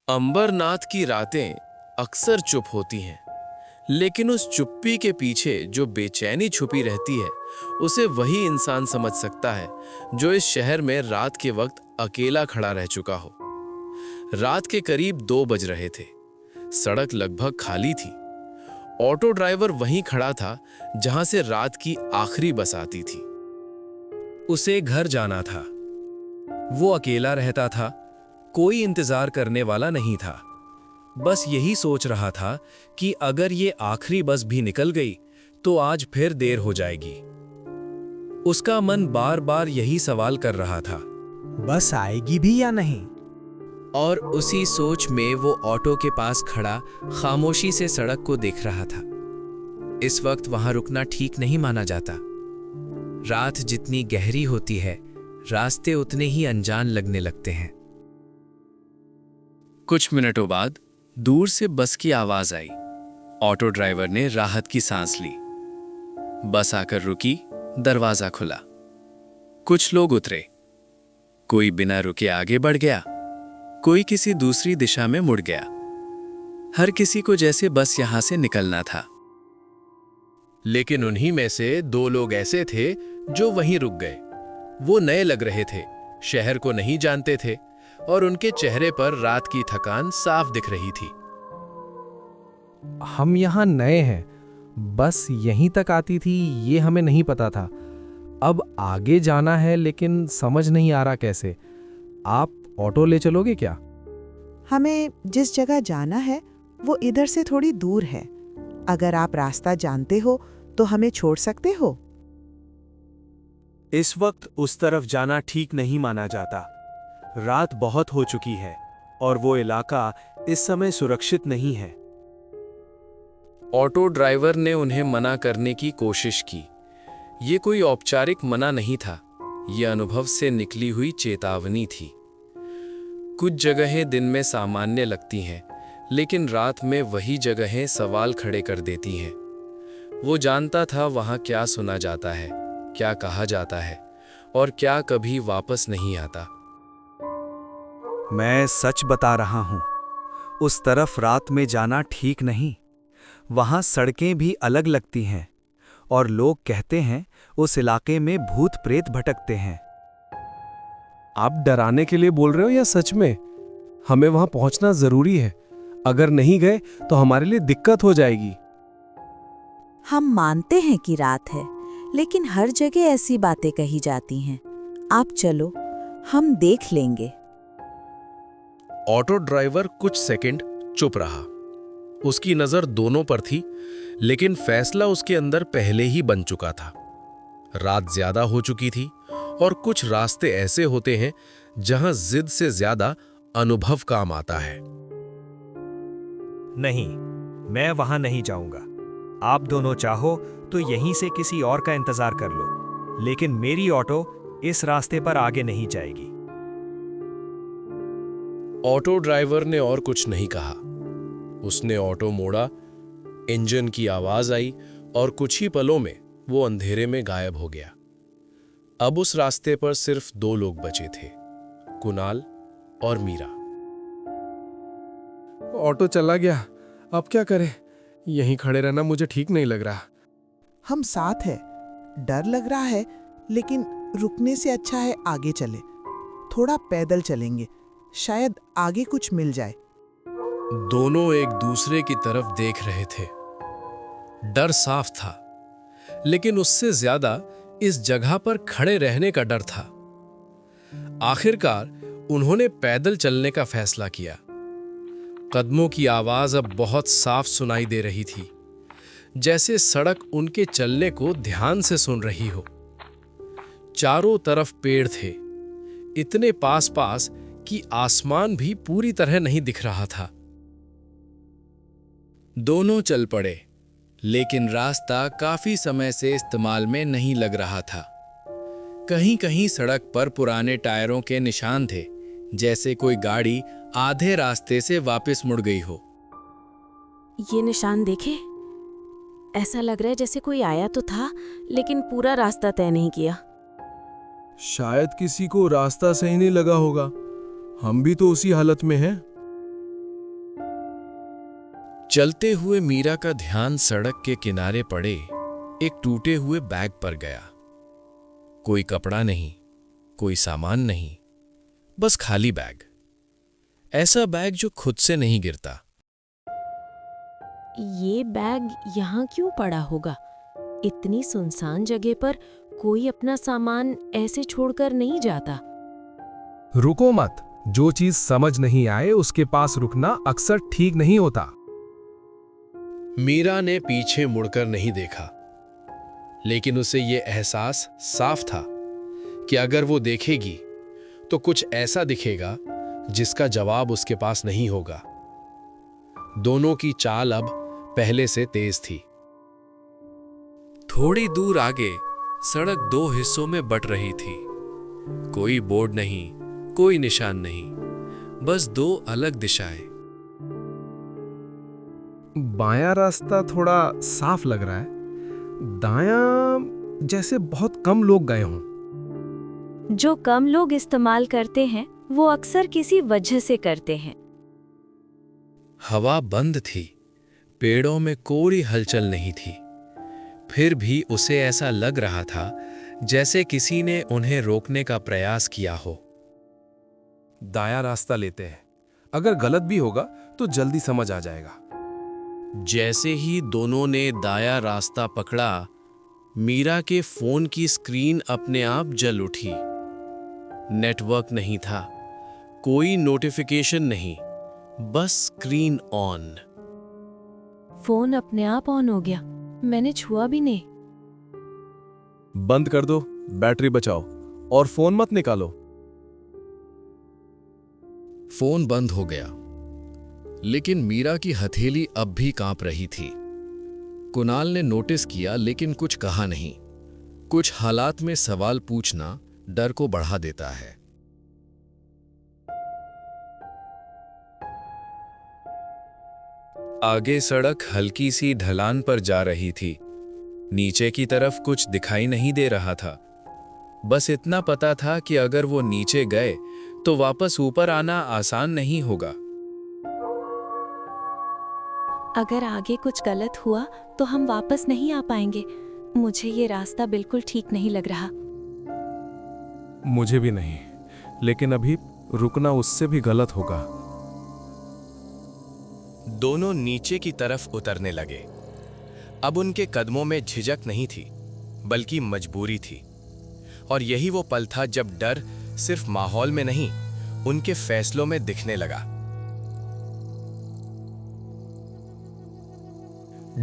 अंबरनाथ की रातें अक्सर चुप होती हैं, लेकिन उस चुप्पी के पीछे जो बेचैनी छुपी रहती है, उसे वही इंसान समझ सकता है जो इस शहर में रात के वक्त अकेला खड़ा रह चुका हो। रात के करीब 2 बज रहे थे। सड़क लगभग खाली थी। ऑटो ड्राइवर वहीं खड़ा था जहां से रात की आखिरी बस आती थी। उसे घर जाना था। वो अकेला रहता था, कोई इंतजार करने वाला नहीं था। बस यही सोच रहा था कि अगर ये आखिरी बस भी निकल गई तो आज फिर देर हो जाएगी। उसका मन बार बार यही सवाल कर रहा था, बस आएगी भी या नहीं। और उसी सोच में वो ऑटो के पास खड़ा खामोशी से सड़क को देख रहा था। इस वक्त वहां रुकना ठीक नहीं माना जाता। रात जितनी गहरी होती है, रास्ते उतने ही अनजान लगने लगते हैं। कुछ मिनटों बाद दूर से बस की आवाज आई। ऑटो ड्राइवर ने राहत की सांस ली। बस आकर रुकी, दरवाजा खुला। कुछ लोग उतरे। कोई बिना रुके आगे बढ़ गया, कोई किसी दूसरी दिशा में मुड़ गया। हर किसी को जैसे बस यहां से निकलना था। लेकिन उन्हीं में से 2 लोग ऐसे थे जो वहीं रुक गए। वो नए लग रहे थे, शहर को नहीं जानते थे और उनके चेहरे पर रात की थकान साफ दिख रही थी। हम यहाँ नए हैं, बस यहीं तक आती थी ये हमें नहीं पता था। अब आगे जाना है लेकिन समझ नहीं आ रहा कैसे। आप ऑटो ले चलोगे क्या? हमें जिस जगह जाना है वो इधर से थोड़ी दूर है। अगर आप रास्ता जानते हो तो हमें छोड़ सकते हो। इस वक्त उस तरफ जाना ठीक नहीं माना जाता। रात बहुत हो चुकी है और वो इलाका इस समय सुरक्षित नहीं है। ऑटो ड्राइवर ने उन्हें मना करने की कोशिश की। ये कोई औपचारिक मना नहीं था, यह अनुभव से निकली हुई चेतावनी थी। कुछ जगहें दिन में सामान्य लगती हैं, लेकिन रात में वही जगहें सवाल खड़े कर देती हैं। वो जानता था वहां क्या सुना जाता है, क्या कहा जाता है और क्या कभी वापस नहीं आता। मैं सच बता रहा हूं, उस तरफ रात में जाना ठीक नहीं। वहां सड़कें भी अलग लगती हैं और लोग कहते हैं उस इलाके में भूत प्रेत भटकते हैं। आप डराने के लिए बोल रहे हो या सच में? हमें वहां पहुंचना जरूरी है। अगर नहीं गए तो हमारे लिए दिक्कत हो जाएगी। हम मानते हैं कि रात है, लेकिन हर जगह ऐसी बातें कही जाती हैं। आप चलो, हम देख लेंगे। ऑटो ड्राइवर कुछ सेकंड चुप रहा। उसकी नजर दोनों पर थी, लेकिन फैसला उसके अंदर पहले ही बन चुका था। रात ज्यादा हो चुकी थी और कुछ रास्ते ऐसे होते हैं जहां जिद से ज्यादा अनुभव काम आता है। नहीं, मैं वहां नहीं जाऊंगा। आप दोनों चाहो तो यहीं से किसी और का इंतजार कर लो, लेकिन मेरी ऑटो इस रास्ते पर आगे नहीं जाएगी। ऑटो ड्राइवर ने और कुछ नहीं कहा। उसने ऑटो मोड़ा, इंजन की आवाज आई और कुछ ही पलों में वो अंधेरे में गायब हो गया। अब उस रास्ते पर सिर्फ 2 लोग बचे थे, कुणाल और मीरा। ऑटो चला गया, अब क्या करें? यहीं खड़े रहना मुझे ठीक नहीं लग रहा। हम साथ हैं। डर लग रहा है, लेकिन रुकने से अच्छा है आगे चले। थोड़ा पैदल चलेंगे, शायद आगे कुछ मिल जाए। दोनों एक दूसरे की तरफ देख रहे थे। डर साफ था, लेकिन उससे ज्यादा इस जगह पर खड़े रहने का डर था। आखिरकार उन्होंने पैदल चलने का फैसला किया। कदमों की आवाज अब बहुत साफ सुनाई दे रही थी, जैसे सड़क उनके चलने को ध्यान से सुन रही हो। चारों तरफ पेड़ थे, इतने पास पास कि आसमान भी पूरी तरह नहीं दिख रहा था। दोनों चल पड़े, लेकिन रास्ता काफी समय से इस्तेमाल में नहीं लग रहा था। कहीं कहीं सड़क पर पुराने टायरों के निशान थे, जैसे कोई गाड़ी आधे रास्ते से वापस मुड़ गई हो। ये निशान देखे? ऐसा लग रहा है जैसे कोई आया तो था, लेकिन पूरा रास्ता तय नहीं किया। शायद किसी को रास्ता सही नहीं लगा होगा। हम भी तो उसी हालत में हैं। चलते हुए मीरा का ध्यान सड़क के किनारे पड़े एक टूटे हुए बैग पर गया। कोई कपड़ा नहीं, कोई सामान नहीं, बस खाली बैग। ऐसा बैग जो खुद से नहीं गिरता। ये बैग यहाँ क्यों पड़ा होगा? इतनी सुनसान जगह पर कोई अपना सामान ऐसे छोड़कर नहीं जाता। रुको मत, जो चीज समझ नहीं आए उसके पास रुकना अक्सर ठीक नहीं होता। मीरा ने पीछे मुड़कर नहीं देखा, लेकिन उसे यह एहसास साफ था कि अगर वो देखेगी तो कुछ ऐसा दिखेगा जिसका जवाब उसके पास नहीं होगा। दोनों की चाल अब पहले से तेज थी। थोड़ी दूर आगे सड़क दो हिस्सों में बट रही थी। कोई बोर्ड नहीं, कोई निशान नहीं, बस दो अलग दिशाएं। बायां रास्ता थोड़ा साफ लग रहा है, दायां जैसे बहुत कम लोग गए हों। जो कम लोग इस्तेमाल करते हैं वो अक्सर किसी वजह से करते हैं। हवा बंद थी, पेड़ों में कोई हलचल नहीं थी। फिर भी उसे ऐसा लग रहा था जैसे किसी ने उन्हें रोकने का प्रयास किया हो। दायां रास्ता लेते हैं, अगर गलत भी होगा तो जल्दी समझ आ जाएगा। जैसे ही दोनों ने दायां रास्ता पकड़ा, मीरा के फोन की स्क्रीन अपने आप जल उठी। नेटवर्क नहीं था, कोई नोटिफिकेशन नहीं, बस स्क्रीन ऑन। फोन अपने आप ऑन हो गया, मैंने छुआ भी नहीं। बंद कर दो, बैटरी बचाओ और फोन मत निकालो। फोन बंद हो गया, लेकिन मीरा की हथेली अब भी कांप रही थी। कुणाल ने नोटिस किया लेकिन कुछ कहा नहीं। कुछ हालात में सवाल पूछना डर को बढ़ा देता है। आगे सड़क हल्की सी ढलान पर जा रही थी। नीचे की तरफ कुछ दिखाई नहीं दे रहा था। बस इतना पता था कि अगर वो नीचे गए तो वापस ऊपर आना आसान नहीं होगा। अगर आगे कुछ गलत हुआ तो हम वापस नहीं आ पाएंगे। मुझे ये रास्ता बिल्कुल ठीक नहीं लग रहा। मुझे भी नहीं, लेकिन अभी रुकना उससे भी गलत होगा। दोनों नीचे की तरफ उतरने लगे। अब उनके कदमों में झिझक नहीं थी, बल्कि मजबूरी थी। और यही वो पल था जब डर सिर्फ माहौल में नहीं, उनके फैसलों में दिखने लगा।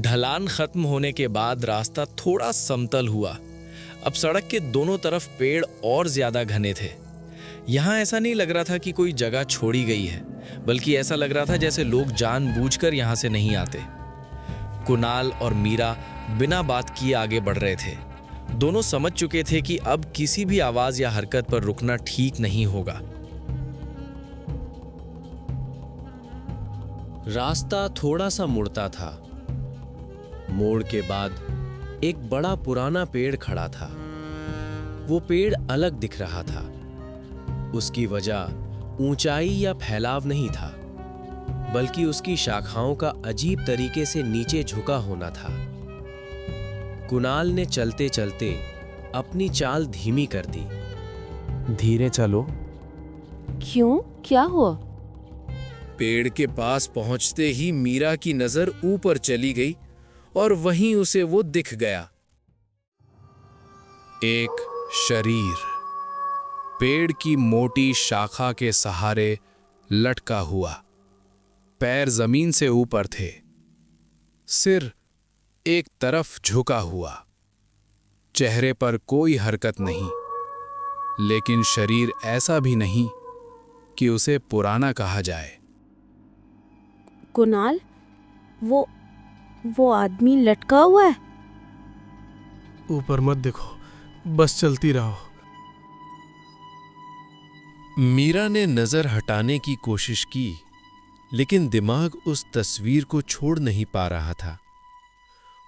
ढलान खत्म होने के बाद रास्ता थोड़ा समतल हुआ। अब सड़क के दोनों तरफ पेड़ और ज्यादा घने थे। यहां ऐसा नहीं लग रहा था कि कोई जगह छोड़ी गई है, बल्कि ऐसा लग रहा था जैसे लोग जानबूझकर यहां से नहीं आते। कुणाल और मीरा बिना बात किए आगे बढ़ रहे थे। दोनों समझ चुके थे कि अब किसी भी आवाज या हरकत पर रुकना ठीक नहीं होगा। रास्ता थोड़ा सा मुड़ता था। मोड़ के बाद एक बड़ा पुराना पेड़ खड़ा था। वो पेड़ अलग दिख रहा था। उसकी वजह ऊंचाई या फैलाव नहीं था, बल्कि उसकी शाखाओं का अजीब तरीके से नीचे झुका होना था। कुणाल ने चलते चलते अपनी चाल धीमी कर दी। धीरे चलो। क्यों, क्या हुआ? पेड़ के पास पहुंचते ही मीरा की नजर ऊपर चली गई और वहीं उसे वो दिख गया। एक शरीर पेड़ की मोटी शाखा के सहारे लटका हुआ। पैर जमीन से ऊपर थे, सिर एक तरफ झुका हुआ। चेहरे पर कोई हरकत नहीं, लेकिन शरीर ऐसा भी नहीं कि उसे पुराना कहा जाए। कुणाल, वो आदमी लटका हुआ है। ऊपर मत देखो, बस चलती रहो। मीरा ने नजर हटाने की कोशिश की, लेकिन दिमाग उस तस्वीर को छोड़ नहीं पा रहा था।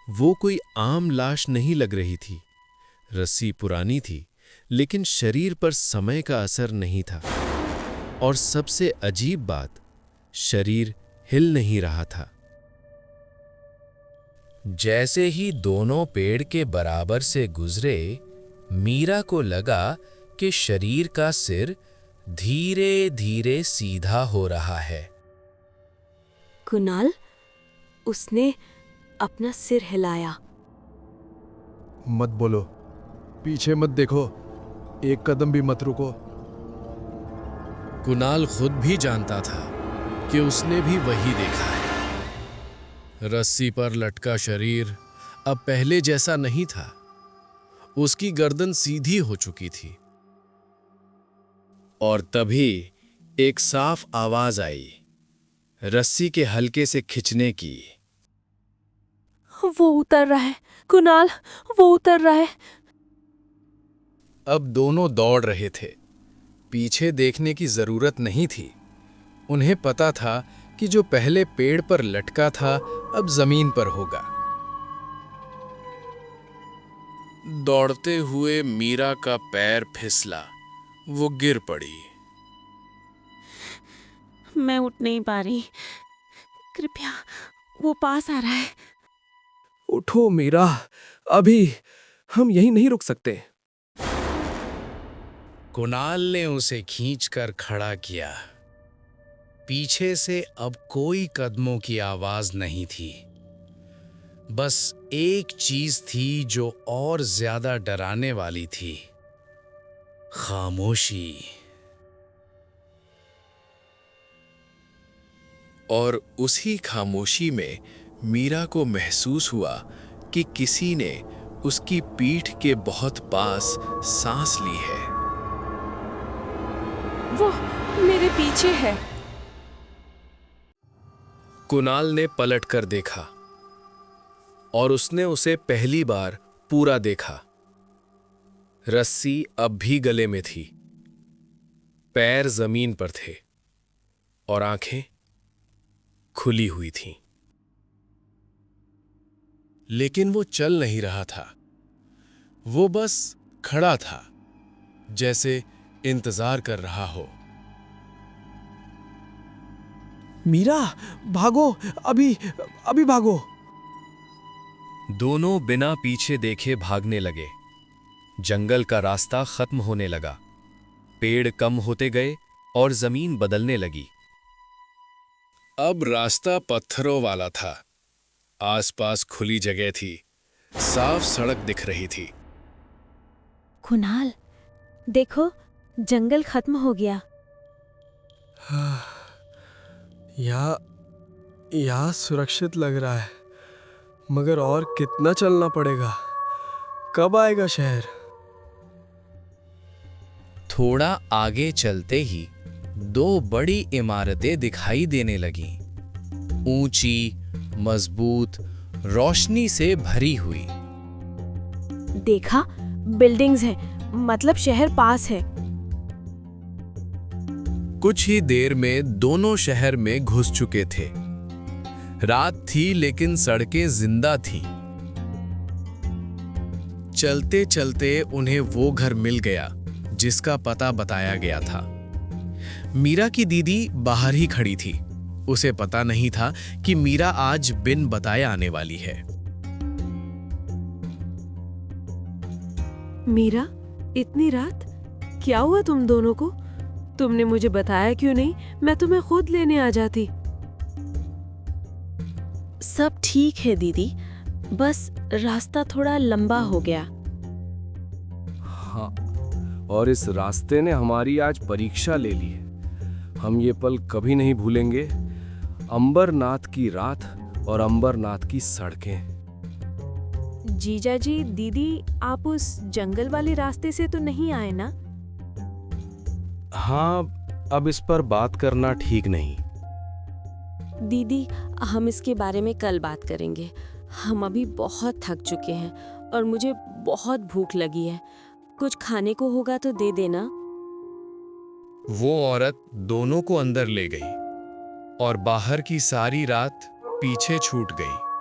वो कोई आम लाश नहीं लग रही थी। रस्सी पुरानी थी, लेकिन शरीर पर समय का असर नहीं था। और सबसे अजीब बात, शरीर हिल नहीं रहा था। जैसे ही दोनों पेड़ के बराबर से गुजरे, मीरा को लगा कि शरीर का सिर धीरे धीरे सीधा हो रहा है। कुणाल, उसने अपना सिर हिलाया। मत बोलो, पीछे मत देखो, एक कदम भी मत रुको। कुणाल खुद भी जानता था कि उसने भी वही देखा है। रस्सी पर लटका शरीर अब पहले जैसा नहीं था। उसकी गर्दन सीधी हो चुकी थी। और तभी एक साफ आवाज आई, रस्सी के हल्के से खिंचने की। वो उतर रहा है कुणाल, वो उतर रहा है। अब दोनों दौड़ रहे थे। पीछे देखने की जरूरत नहीं थी। उन्हें पता था कि जो पहले पेड़ पर लटका था अब जमीन पर होगा। दौड़ते हुए मीरा का पैर फिसला, वो गिर पड़ी। मैं उठ नहीं पा रही, कृपया, वो पास आ रहा है। उठो मीरा, अभी हम यहीं नहीं रुक सकते। कुणाल ने उसे खींचकर खड़ा किया। पीछे से अब कोई कदमों की आवाज नहीं थी। बस एक चीज थी जो और ज्यादा डराने वाली थी, खामोशी। और उसी खामोशी में मीरा को महसूस हुआ कि किसी ने उसकी पीठ के बहुत पास सांस ली है। वो मेरे पीछे है। कुणाल ने पलट कर देखा और उसने उसे पहली बार पूरा देखा। रस्सी अब भी गले में थी, पैर जमीन पर थे और आंखें खुली हुई थीं। लेकिन वो चल नहीं रहा था। वो बस खड़ा था, जैसे इंतजार कर रहा हो। मीरा, भागो, अभी भागो। दोनों बिना पीछे देखे भागने लगे। जंगल का रास्ता खत्म होने लगा। पेड़ कम होते गए और जमीन बदलने लगी। अब रास्ता पत्थरों वाला था। आसपास खुली जगह थी, साफ सड़क दिख रही थी। कुणाल, देखो, जंगल खत्म हो गया। यहाँ सुरक्षित लग रहा है, मगर और कितना चलना पड़ेगा? कब आएगा शहर? थोड़ा आगे चलते ही दो बड़ी इमारतें दिखाई देने लगीं। ऊंची, मजबूत, रोशनी से भरी हुई। देखा, बिल्डिंग्स हैं, मतलब शहर पास है। कुछ ही देर में दोनों शहर में घुस चुके थे। रात थी लेकिन सड़कें जिंदा थीं। चलते चलते उन्हें वो घर मिल गया जिसका पता बताया गया था। मीरा की दीदी बाहर ही खड़ी थी। उसे पता नहीं था कि मीरा आज बिन बताए आने वाली है। मीरा, इतनी रात क्या हुआ तुम दोनों को? तुमने मुझे बताया क्यों नहीं? मैं तुम्हें खुद लेने आ जाती। सब ठीक है दीदी, बस रास्ता थोड़ा लंबा हो गया। हाँ, और इस रास्ते ने हमारी आज परीक्षा ले ली है। हम ये पल कभी नहीं भूलेंगे। अंबरनाथ की रात और अंबरनाथ की सड़कें। जीजा जी, दीदी, आप उस जंगल वाले रास्ते से तो नहीं आए ना? हाँ, अब इस पर बात करना ठीक नहीं। दीदी, हम इसके बारे में कल बात करेंगे। हम अभी बहुत थक चुके हैं और मुझे बहुत भूख लगी है। कुछ खाने को होगा तो दे देना। वो औरत दोनों को अंदर ले गई और बाहर की सारी रात पीछे छूट गई।